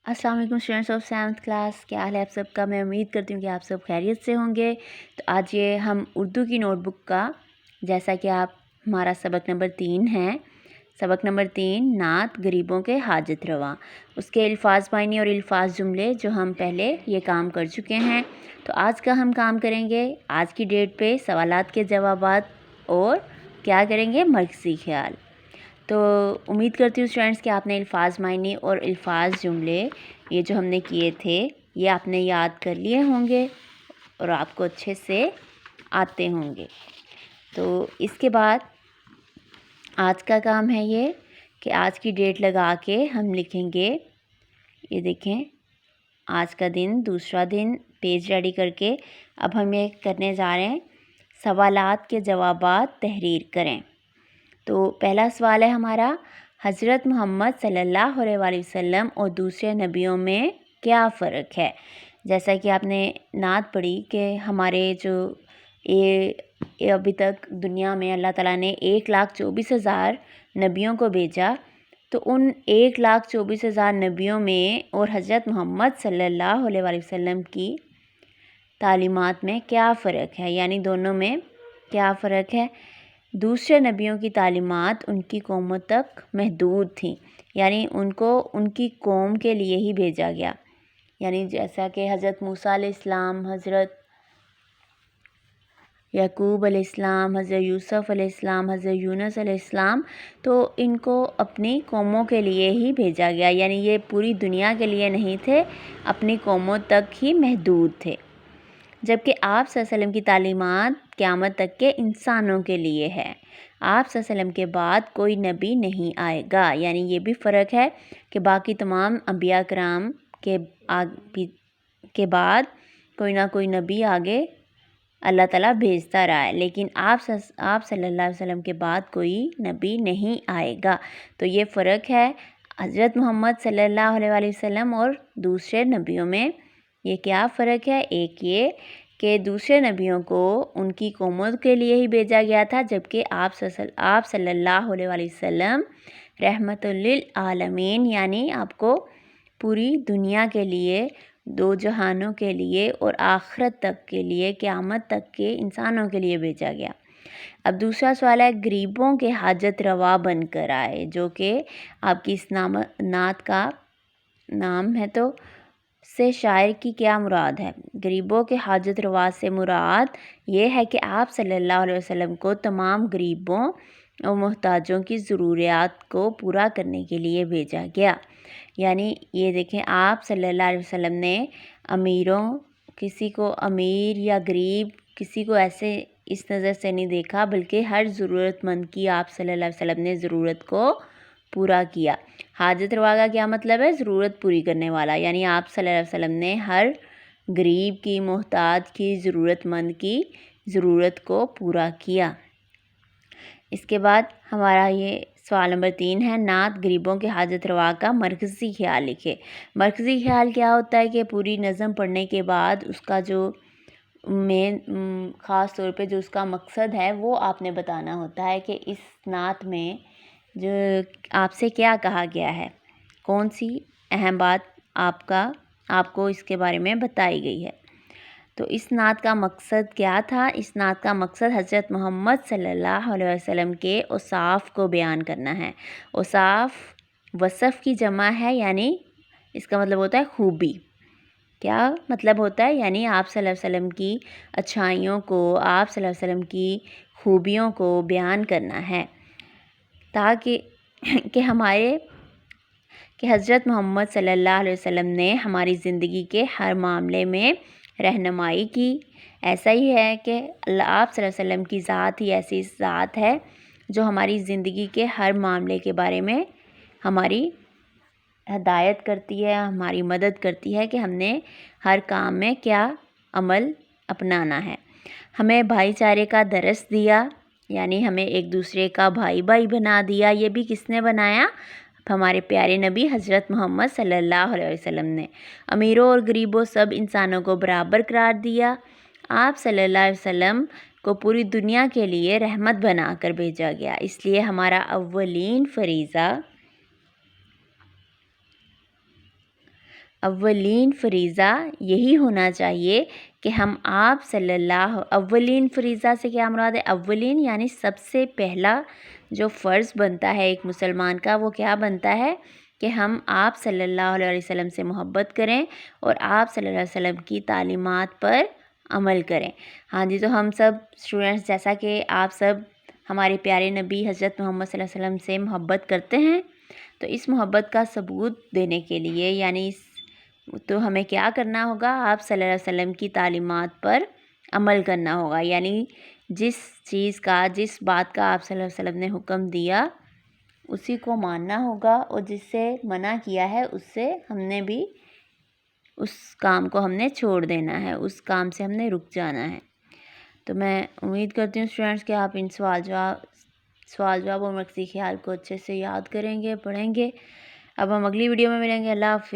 अस्सलाम वालेकुम students of 7th class. क्या हाल है आप सबका? मैं उम्मीद करती हूँ कि आप सब खैरियत से होंगे। तो आज ये हम उर्दू की नोटबुक का, जैसा कि आप हमारा सबक नंबर 3 है, सबक नंबर 3 नात गरीबों के हाजत रवा, उसके अल्फाज मायने और अल्फाज जुमले जो हम पहले ये काम कर चुके हैं। तो आज का हम काम करेंगे आज की डेट पे सवालात के जवाबात और क्या करेंगे, मरकज़ी ख्याल। तो उम्मीद करती हूँ स्टूडेंट्स कि आपने अल्फाज मायने और अल्फाज जुमले ये जो हमने किए थे ये आपने याद कर लिए होंगे और आपको अच्छे से आते होंगे। तो इसके बाद आज का काम है ये कि आज की डेट लगा के हम लिखेंगे, ये देखें आज का दिन, दूसरा दिन, पेज रेडी करके अब हम ये करने जा रहे हैं सवालात के जवाबात तहरीर करें। तो पहला सवाल है हमारा, हज़रत मोहम्मद सल्लल्लाहु अलैहि वसल्लम और दूसरे नबियों में क्या फ़र्क है। जैसा कि आपने नात पढ़ी कि हमारे जो ये अभी तक दुनिया में अल्लाह ताला ने 1,24,000 नबियों को भेजा, तो उन 1,24,000 नबियों में और हज़रत मोहम्मद सल्लल्लाहु अलैहि वसल्लम की तालीमात में क्या फ़र्क है, यानी दोनों में क्या फ़र्क है। दूसरे नबियों की तालीमात उनकी कौमों तक महदूद थी, यानी उनको उनकी कौम के लिए ही भेजा गया। यानी जैसा कि हज़रत मूसा अलैहिस्सलाम, हज़रत याकूब अलैहिस्सलाम, हज़रत यूसुफ़ अलैहिस्सलाम, हज़रत यूनुस अलैहिस्सलाम, तो इनको अपनी कौमों के लिए ही भेजा गया, यानी ये पूरी दुनिया के लिए नहीं थे, अपनी कौमों तक ही महदूद थे। जबकि आप सल्लल्लाहु अलैहि वसल्लम की तालीमात क़यामत तक के इंसानों के लिए है। आप सल्लल्लाहु अलैहि वसल्लम के बाद कोई नबी नहीं आएगा, यानी ये भी फ़र्क है कि बाकी तमाम अंबिया कराम के बाद कोई ना कोई नबी आगे अल्लाह ताला भेजता रहा है, लेकिन आप सल्लल्लाहु अलैहि वसल्लम के बाद कोई नबी नहीं आएगा। तो ये फ़र्क है हज़रत मोहम्मद सल्लल्लाहु अलैहि वसल्लम और दूसरे नबियों में। ये क्या फ़र्क है? एक ये कि दूसरे नबियों को उनकी कौमों के लिए ही भेजा गया था, जबकि आप सल्लल्लाहु अलैहि वसल्लम रहमतुल लिल आलमीन, यानी आपको पूरी दुनिया के लिए, दो जहानों के लिए और आखिरत तक के लिए, क़यामत तक के इंसानों के लिए भेजा गया। अब दूसरा सवाल है, गरीबों के हाजत रवा बनकर आए, जो कि आपकी इस नात का नाम है। तो से शायर की क्या मुराद है? गरीबों के हाजत रवा से मुराद ये है कि आप सल्लल्लाहु अलैहि वसल्लम को तमाम गरीबों और मोहताजों की ज़रूरियात को पूरा करने के लिए भेजा गया। यानी ये देखें, आप सल्लल्लाहु अलैहि वसल्लम ने अमीरों, किसी को अमीर या गरीब, किसी को ऐसे इस नज़र से नहीं देखा, बल्कि हर ज़रूरतमंद की आप सल्लल्लाहु अलैहि वसल्लम ने ज़रूरत को पूरा किया। हाजत रवा का क्या मतलब है? ज़रूरत पूरी करने वाला, यानी आप सल्लल्लाहु अलैहि वसल्लम ने हर गरीब की, मोहताज की, ज़रूरतमंद की ज़रूरत को पूरा किया। इसके बाद हमारा ये सवाल नंबर 3 है, नात गरीबों के हाजत रवा का मरकज़ी ख्याल लिखे। मरकज़ी ख्याल क्या होता है कि पूरी नज़म पढ़ने के बाद उसका जो मेन ख़ास तौर पे जो उसका मकसद है वो आपने बताना होता है कि इस नात में जो आपसे क्या कहा गया है, कौन सी अहम बात आपको इसके बारे में बताई गई है। तो इस नात का मकसद क्या था? इस नात का मकसद हज़रत मोहम्मद सल्लल्लाहु अलैहि वसल्लम के औसाफ को बयान करना है। औसाफ वसफ़ की जमा है, यानी इसका मतलब होता है खूबी। क्या मतलब होता है? यानी आप सल्लल्लाहु अलैहि वसल्लम की अच्छाइयों को, आप सल्लल्लाहु अलैहि वसल्लम की खूबियों को बयान करना है, ताकि कि हज़रत मोहम्मद सल्लल्लाहु अलैहि वसल्लम ने हमारी ज़िंदगी के हर मामले में रहनुमाई की। ऐसा ही है कि आप सल्लल्लाहु अलैहि वसल्लम की ज़ात ही ऐसी ज़ात है जो हमारी ज़िंदगी के हर मामले के बारे में हमारी हदायत करती है, हमारी मदद करती है कि हमने हर काम में क्या अमल अपनाना है। हमें भाईचारे का दर्स दिया, यानी हमें एक दूसरे का भाई भाई बना दिया। ये भी किसने बनाया? हमारे प्यारे नबी हज़रत मोहम्मद सल्लल्लाहु अलैहि वसल्लम ने। अमीरों और गरीबों सब इंसानों को बराबर करार दिया। आप सल्लल्लाहु अलैहि वसल्लम को पूरी दुनिया के लिए रहमत बनाकर भेजा गया, इसलिए हमारा अव्वलीन फरीज़ा اولین فریضہ یہی ہونا چاہیے کہ ہم آپ صلی اللہ اولین فریضہ سے کیا مراد ہے؟ اولین یعنی سب سے پہلا جو فرض بنتا ہے ایک مسلمان کا، وہ کیا بنتا ہے کہ ہم آپ صلی اللہ علیہ وسلم سے محبت کریں اور آپ صلی اللہ علیہ وسلم کی تعلیمات پر عمل کریں۔ ہاں جی، تو ہم سب اسٹوڈنٹس جیسا کہ آپ سب ہمارے پیارے نبی حضرت محمد صلی اللہ علیہ وسلم سے محبت کرتے ہیں، تو اس محبت کا ثبوت دینے کے لیے یعنی تو ہمیں کیا کرنا ہوگا؟ آپ صلی اللہ علیہ وسلم کی تعلیمات پر عمل کرنا ہوگا، یعنی جس چیز کا، جس بات کا آپ صلی اللہ علیہ وسلم نے حکم دیا اسی کو ماننا ہوگا، اور جس سے منع کیا ہے اس سے ہم نے بھی اس کام کو ہم نے چھوڑ دینا ہے، اس کام سے ہم نے رک جانا ہے۔ تو میں امید کرتی ہوں اسٹوڈنٹس کہ آپ ان سوال جواب اور مرکزی خیال کو اچھے سے یاد کریں گے، پڑھیں گے۔ اب ہم اگلی ویڈیو میں ملیں گے۔ اللہ حافظ۔